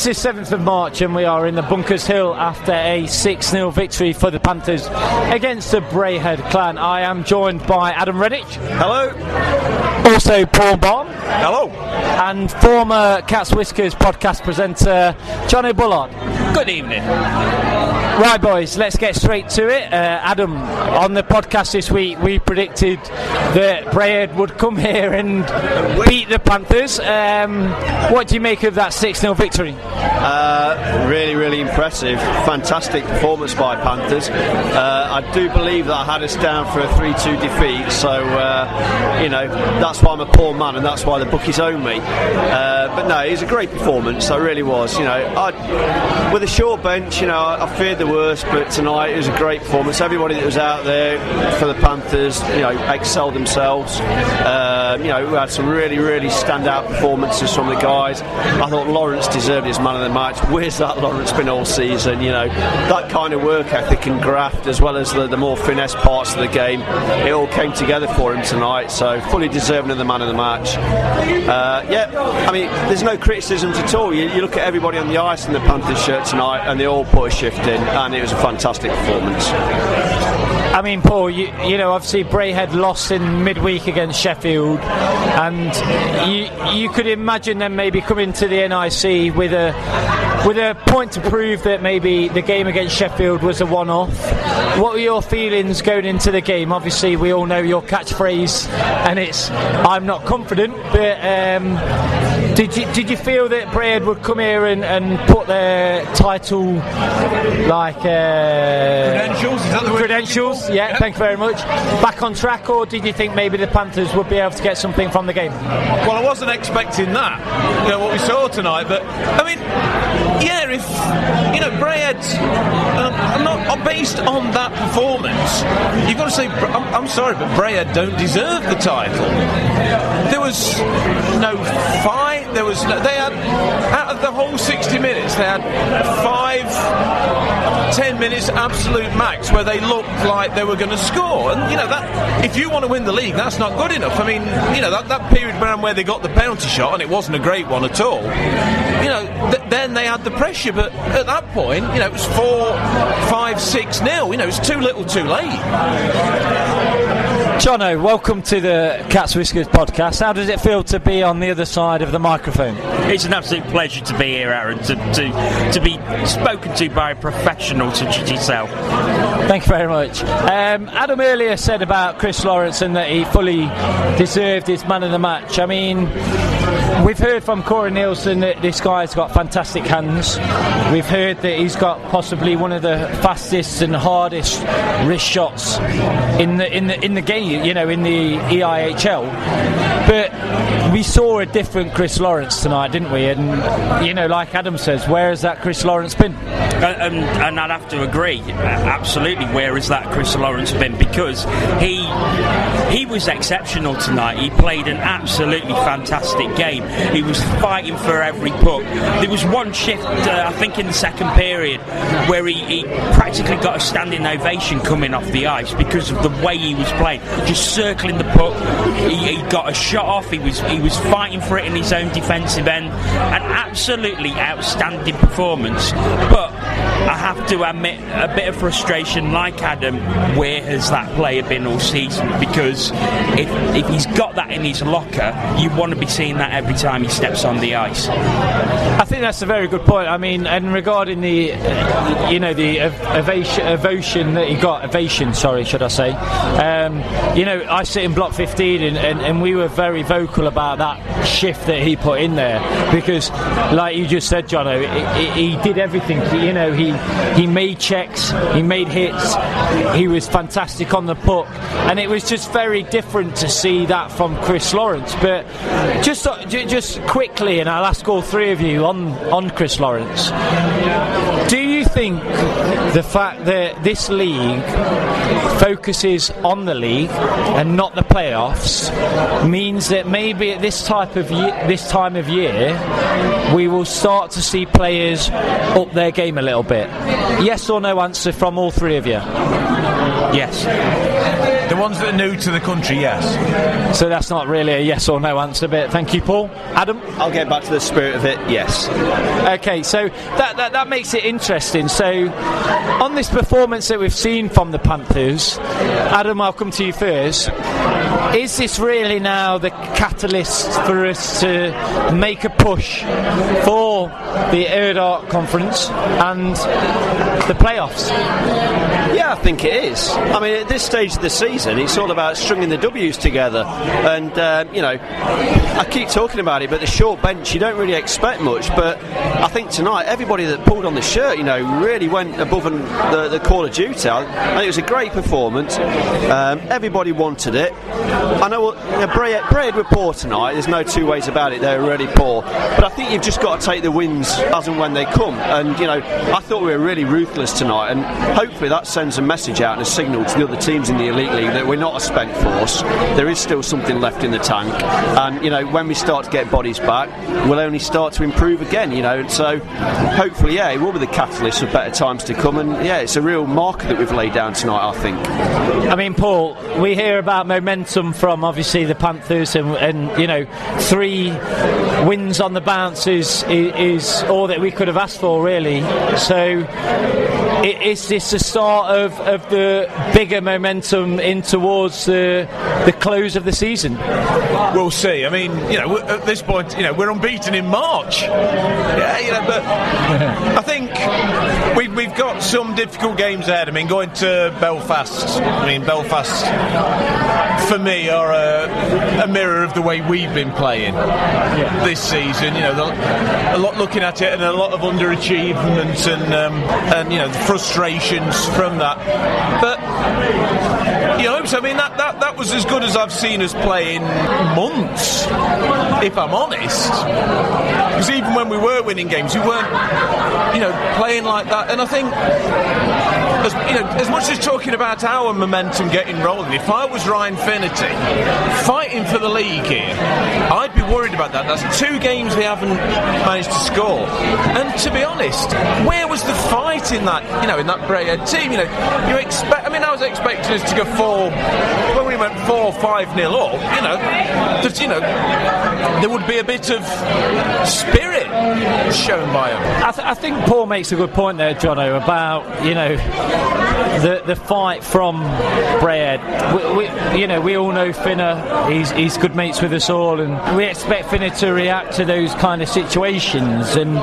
It's the 7th of March and we are in the Bunkers Hill after a 6-0 victory for the Panthers against the Braehead Clan. I am joined by Adam Reddish. Hello. Also Paul Balm. Hello. And former Cats Whiskers podcast presenter Jono Bullard. Good evening. Right, boys, let's get straight to it. Adam, on the podcast this week, we predicted that Braehead would come here and beat the Panthers. What do you make of that 6-0 victory? Really impressive. Fantastic performance by Panthers. I do believe that I had us down for a 3-2 defeat, so, that's why I'm a poor man and that's why the bookies own me. But no, it was a great performance, it really was. With a short bench, I feared the worst, but tonight it was a great performance. Everybody that was out there for the Panthers, excelled themselves. We had some really standout performances from the guys. I thought Lawrence deserved his man of the match. Where's that Lawrence been all season? That kind of work ethic and graft, as well as the more finesse parts of the game, it all came together for him tonight, so fully deserving of the man of the match. There's no criticisms at all. You look at everybody on the ice in the Panthers shirt tonight and they all put a shift in, and it was a fantastic performance. Paul, obviously Braehead lost in midweek against Sheffield, and you could imagine them maybe coming to the NIC with a point to prove that maybe the game against Sheffield was a one-off. What were your feelings going into the game? Obviously, we all know your catchphrase, and it's "I'm not confident." But did you feel that Braehead would come here and put their title Credentials? Is that the word? Credentials? Yeah, yep. Thank you very much. Back on track, or did you think maybe the Panthers would be able to get something from the game? Well, I wasn't expecting that. What we saw tonight, but if Braehead's not based on that performance, you've got to say I'm sorry, but Braehead don't deserve the title. There was no fight. They had, out of the whole 60 minutes, they had 5-10 minutes absolute max where they looked like they were going to score, and that if you want to win the league, that's not good enough. That period where they got the penalty shot, and it wasn't a great one at all. Then they had the pressure, but at that point, it was 4-5-6-0. It was too little, too late. Jono, welcome to the Cats Whiskers podcast. How does it feel to be on the other side of the microphone? It's an absolute pleasure to be here, Aaron, to be spoken to by a professional such as yourself. Thank you very much. Adam earlier said about Chris Lawrence and that he fully deserved his man of the match. We've heard from Corey Nielsen that this guy's got fantastic hands. We've heard that he's got possibly one of the fastest and hardest wrist shots in the game, in the EIHL. But we saw a different Chris Lawrence tonight, didn't we? And like Adam says, where has that Chris Lawrence been? And I'd have to agree, absolutely. Where has that Chris Lawrence been? Because he was exceptional tonight. He played an absolutely fantastic game. He was fighting for every puck. There was one shift, I think in the second period, where he practically got a standing ovation coming off the ice because of the way he was playing, just circling the puck. He got a shot off. He was fighting for it in his own defensive end. An absolutely outstanding performance. But I have to admit a bit of frustration, like Adam. Where has that player been all season? Because if he's got that in his locker, you want to be seeing that every time he steps on the ice. I think that's a very good point. And regarding the ovation that he got, I sit in block 15 and we were very vocal about that shift that he put in there, because like you just said, Jono, he did everything. He made checks, he made hits, he was fantastic on the puck, and it was just very different to see that from Chris Lawrence. But just quickly, and I'll ask all three of you on Chris Lawrence, do you think the fact that this league focuses on the league and not the playoffs means that maybe at this time of year we will start to see players up their game a little bit? Yes or no answer from all three of you. Yes. There ones that are new to the country, yes. So that's not really a yes or no answer, but thank you, Paul. Adam? I'll get back to the spirit of it, yes. Okay, so that makes it interesting. So on this performance that we've seen from the Panthers, Adam, I'll come to you first. Is this really now the catalyst for us to make a push for the Erdart Conference and the playoffs? Yeah, I think it is. I mean, at this stage of the season, it's all about stringing the W's together. And, I keep talking about it, but the short bench, you don't really expect much. But I think tonight, everybody that pulled on the shirt, really went above the call of duty. I think it was a great performance. Everybody wanted it. I know Braehead were poor tonight. There's no two ways about it. They were really poor. But I think you've just got to take the wins as and when they come. And, I thought we were really ruthless tonight. And hopefully that sends a message out and a signal to the other teams in the Elite League that we're not a spent force. There is still something left in the tank. And, when we start to get bodies back, we'll only start to improve again, And so hopefully, it will be the catalyst for better times to come. And, it's a real marker that we've laid down tonight, I think. I mean, Paul, we hear about momentum from obviously the Panthers, and 3 wins on the bounce is all that we could have asked for, really. So is this the start of the bigger momentum in towards the close of the season? We'll see. I mean, at this point, we're unbeaten in March. But I think we've got some difficult games ahead. I mean, going to Belfast. Belfast, for me, are a mirror of the way we've been playing this season. A lot looking at it, and a lot of underachievement, and the frustrations from that. But that was as good as I've seen us play in months, if I'm honest. Because even when we were winning games, we weren't, playing like that. And I think, as much as talking about our momentum getting rolling, if I was Ryan Finnerty fighting for the league here, I'd be worried about that. That's 2 games they haven't managed to score. And to be honest, where was the fight in that? In that Braehead team, you expect. I mean, I was expecting us to go 4 when we went 4-5-0 up. There would be a bit of spirit shown by them. I think Paul makes a good point there, Jono, about the fight from Braehead. We all know Finner. He's good mates with us all, and we expect Finner to react to those kind of situations. And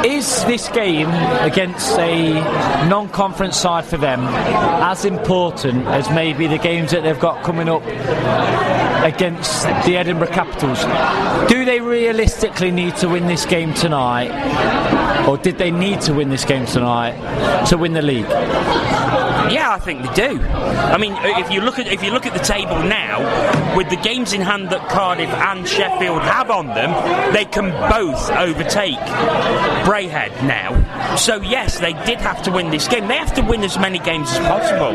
is this game against a non-conference side for them as important as maybe the games that they've got coming up against the Edinburgh Capitals? Do they realistically need to win this game tonight, or did they need to win this game tonight to win the league? Yeah, I think they do. I mean, if you look at the table now, with the games in hand that Cardiff and Sheffield have on them, they can both overtake Braehead now. So yes, they did have to win this game. They have to win as many games as possible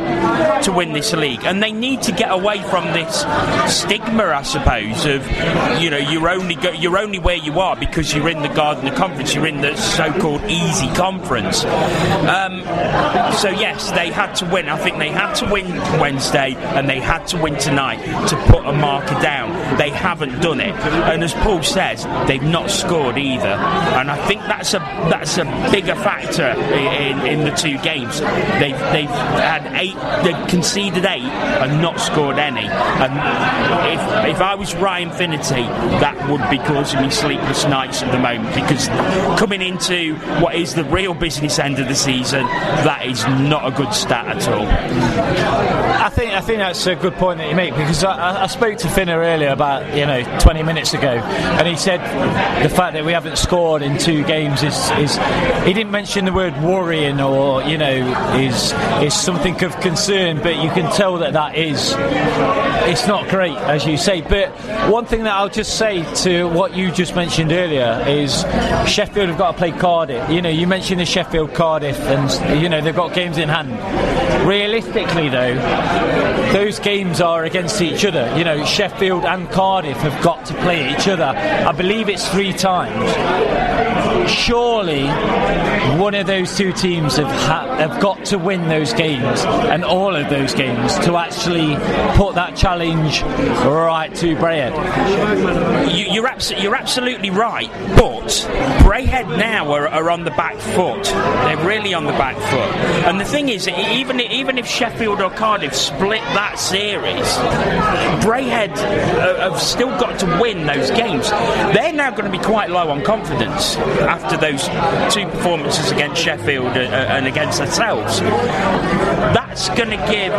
to win this league, and they need to get away from this stigma, I suppose, of you're only where you are because you're in the Gardner Conference, you're in the so-called easy conference. So yes, they had to win. I think they had to win Wednesday, and they had to win tonight to put a marker down. They haven't done it, and as Paul says, they've not scored either. And I think that's a bigger factor in the 2 games. They've had 8. They've conceded 8 and not scored any. And if I was Ryan Finnerty, that would be causing me sleepless nights at the moment, because coming into what is the real business end of the season, that is not a good stat at all. I think that's a good point that you make, because I spoke to Finner earlier about 20 minutes ago, and he said the fact that we haven't scored in 2 games is he didn't mention the word worrying or is something of concern, but you can tell that is, it's not great, as you say. But one thing that I'll just say to what you just mentioned earlier is Sheffield have got to play Cardiff. You mentioned the Sheffield Cardiff, and they've got games in hand. realistically, though, those games are against each other. You know, Sheffield and Cardiff have got to play each other. I believe it's 3 times. Surely one of those two teams have got to win those games, and all of those games, to actually put that challenge right to Braehead. You're absolutely right, but Braehead now are on the back foot. They're really on the back foot. And the thing is, even if Sheffield or Cardiff split that series, Braehead have still got to win those games. They're now going to be quite low on confidence after those 2 performances against Sheffield and against themselves. That's going to give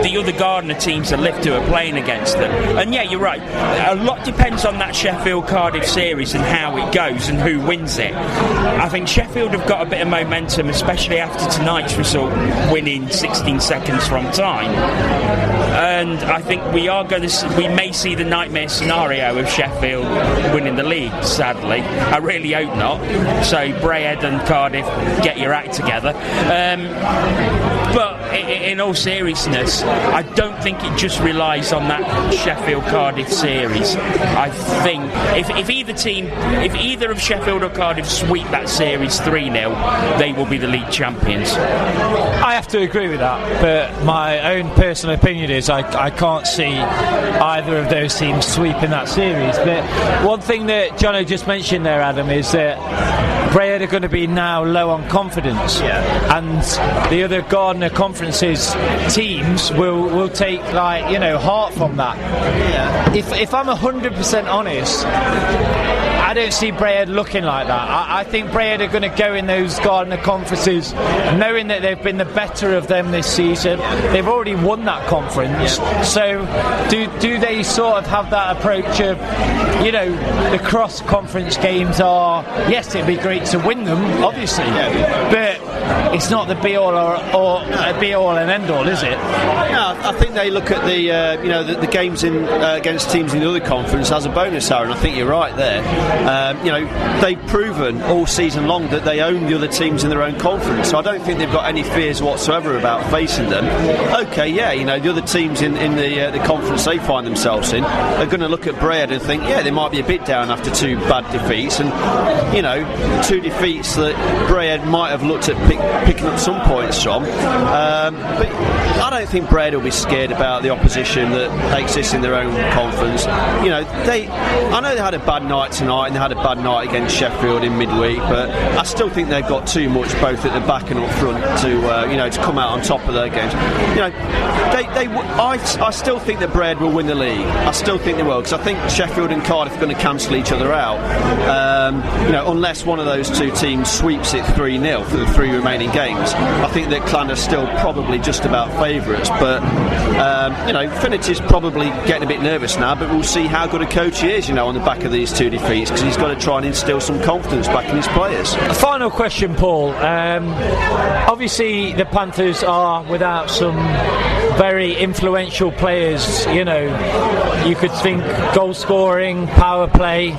the other Gardner teams a lift who are playing against them. And yeah, you're right. A lot depends on that Sheffield-Cardiff series and how it goes and who wins it. I think Sheffield have got a bit of momentum, especially after tonight's result, winning 16 seconds from time. And I think we may see the nightmare scenario of Sheffield winning the league, sadly. I really hope not. So Braehead and Cardiff, get your act together. But in all seriousness, I don't think it just relies on that Sheffield-Cardiff series. I think if either of Sheffield or Cardiff sweep that series 3-0, they will be the league champions. I have to agree with that, but my own personal opinion is I can't see either of those teams sweeping that series. But one thing that Jono just mentioned there, Adam, is that Braehead are going to be now low on confidence, and the other Gardner Conference's teams will take heart from that. If I'm 100% honest, I don't see Braehead looking like that. I think Braehead are going to go in those Gardner Conferences knowing that they've been the better of them this season. They've already won that conference. So do they sort of have that approach of, the cross-conference games are, yes, it'd be great to win them, obviously, but it's not the be-all be-all and end-all, is it? Yeah, I think they look at the games against teams in the other conference as a bonus, Aaron. I think you're right there. They've proven all season long that they own the other teams in their own conference, so I don't think they've got any fears whatsoever about facing them. The other teams in the conference they find themselves in are going to look at Braehead and think, they might be a bit down after 2 bad defeats, and 2 defeats that Braehead might have looked at picking up some points from. But I don't think Braehead will be scared about the opposition that exists in their own conference. I know they had a bad night tonight and they had a bad night against Sheffield in midweek, but I still think they've got too much both at the back and up front to come out on top of their games. I still think that Braehead will win the league. I still think they will, because I think Sheffield and Cardiff are going to cancel each other out. Unless one of those 2 teams sweeps it 3-0 for the 3 remaining games. I think that Clan are still probably just about favourites, but Finity's probably getting a bit nervous now, but we'll see how good a coach he is, on the back of these 2 defeats, because he's got to try and instil some confidence back in his players. A final question, Paul. Obviously the Panthers are without some very influential players, you could think goal scoring, power play.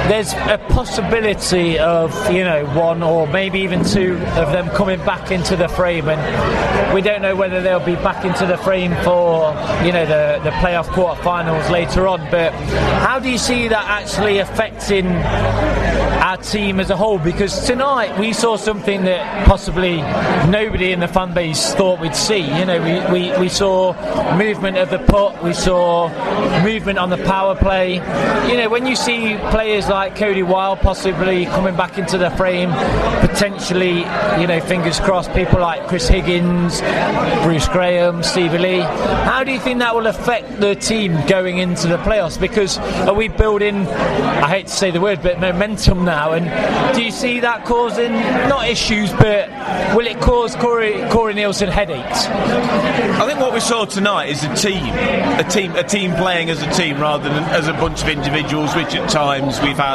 There's a possibility of, 1 or maybe even 2 of them coming back into the frame, and we don't know whether they'll be back into the frame for, the playoff quarterfinals later on. But how do you see that actually affecting our team as a whole? Because tonight we saw something that possibly nobody in the fan base thought we'd see. We saw movement of the puck, we saw movement on the power play. When you see players like Cody Wilde possibly coming back into the frame, potentially, fingers crossed, people like Chris Higgins, Bruce Graham, Stevie Lee, how do you think that will affect the team going into the playoffs? Because are we building, I hate to say the word, but momentum now, and do you see that causing, not issues, but will it cause Corey Nielsen headaches? I think what we saw tonight is a team playing as a team rather than as a bunch of individuals, which at times we've had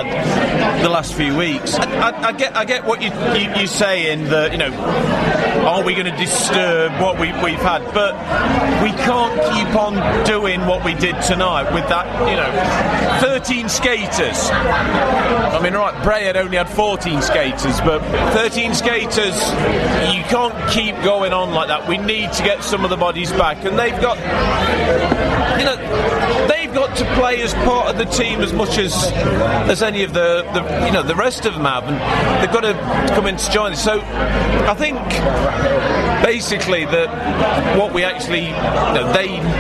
the last few weeks. I get what you're saying, that are we going to disturb what we've had, but we can't keep on doing what we did tonight with that, 13 skaters. I mean, right, Braehead only had 14 skaters, but 13 skaters, you can't keep going on like that. We need to get some of the bodies back, and they've got to play as part of the team as much as any of the rest of them have, and they've got to come in to join us. So I think basically that what we actually,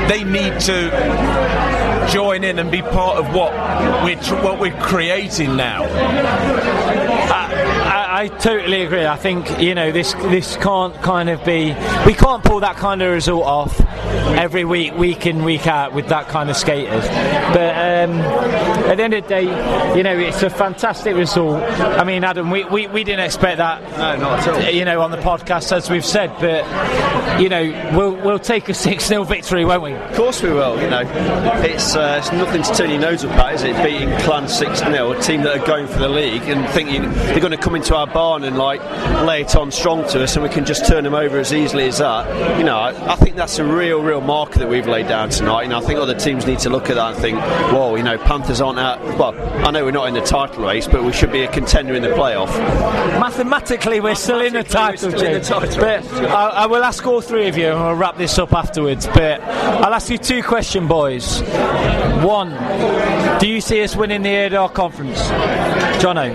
they need to join in and be part of what we're creating now. I totally agree. I think this can't kind of be. We can't pull that kind of result off every week in, week out with that kind of skaters. But at the end of the day, it's a fantastic result. I mean, Adam, we didn't expect that. No, not at all. On the podcast, as we've said, but we'll take a 6-0 victory, won't we? Of course we will. It's nothing to turn your nose up at, is it? Beating Clan 6-0, a team that are going for the league and thinking they're going to come into our barn and lay it on strong to us, and we can just turn them over as easily as that. I think that's a real marker that we've laid down tonight. I think other teams need to look at that and think, whoa, Panthers aren't out. Well, I know we're not in the title race, but we should be a contender in the playoff. Mathematically, we're still in the title race. But I will ask all three of you, and we'll wrap this up afterwards. But I'll ask you two questions, boys. One, do you see us winning the Airdar Conference? Jono?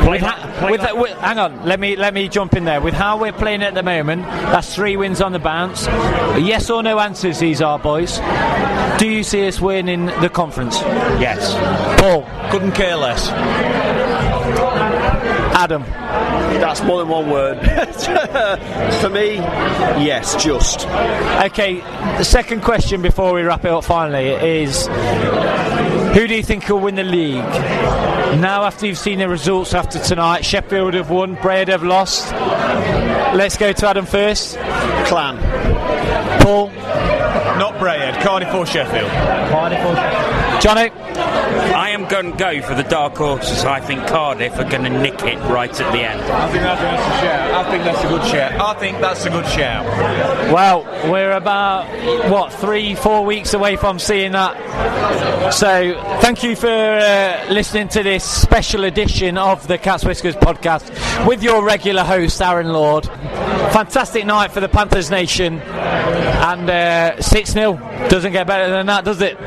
Hang on, let me jump in there. With how we're playing at the moment, that's 3 wins on the bounce. Yes or no answers, these are, boys. Do you see us winning the conference? Yes. Paul? Couldn't care less. Adam? That's more than one word. For me, yes, just. Okay, the second question before we wrap it up finally is, who do you think will win the league? Now, after you've seen the results after tonight, Sheffield have won, Braehead have lost. Let's go to Adam first. Clan. Paul? Not Braehead, Cardiff or Sheffield. Johnny? I am going to go for the dark horses. I think Cardiff are going to nick it right at the end. I think that's a good shout. Well, we're about 3-4 weeks away from seeing that. So thank you for listening to this special edition of the Cats Whiskers podcast with your regular host Aaron Lord. Fantastic night for the Panthers Nation, and 6-0 doesn't get better than that, does it?